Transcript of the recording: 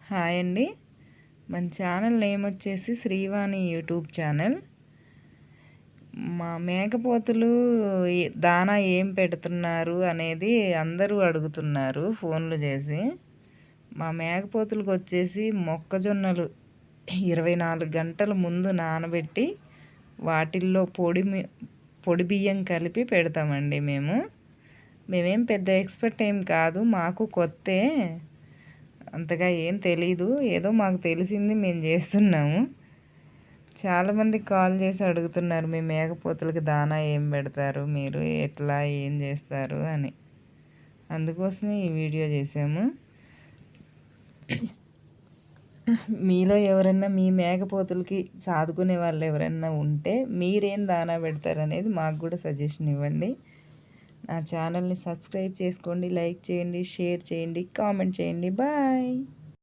Hi అండి. మన channel name వచ్చేసి శ్రీవాణి యూట్యూబ్ ఛానల్. మా మేకపోతులు దానా ఏం పెడుతున్నారు అనేది అందరూ అడుగుతున్నారు ఫోన్లు చేసి. మా మేకపోతులకు వచ్చేసి మొక్కజొన్నలు 24 గంటల ముందు నానబెట్టి వాటిల్లో పొడి బియ్యం కలిపి పెడతామండి. మేమేం పెద్ద ఎక్స్పర్ట్ ఏం కాదు, మాకు కొత్తే, అంతగా ఏం తెలీదు. ఏదో మాకు తెలిసింది మేము చేస్తున్నాము. చాలామంది కాల్ చేసి అడుగుతున్నారు, మీ మేకపోతులకి దానా ఏం పెడతారు, మీరు ఎట్లా ఏం చేస్తారు అని. అందుకోసమే ఈ వీడియో చేసాము. మీలో ఎవరైనా మీ మేకపోతులకి సాదుకునే వాళ్ళు ఎవరైనా ఉంటే మీరేం దానా పెడతారనేది మాకు కూడా సజెషన్ ఇవ్వండి. నా ఛానల్ని సబ్స్క్రైబ్ చేసుకోండి, లైక్ చేయండి, షేర్ చేయండి, కామెంట్ చేయండి. బాయ్.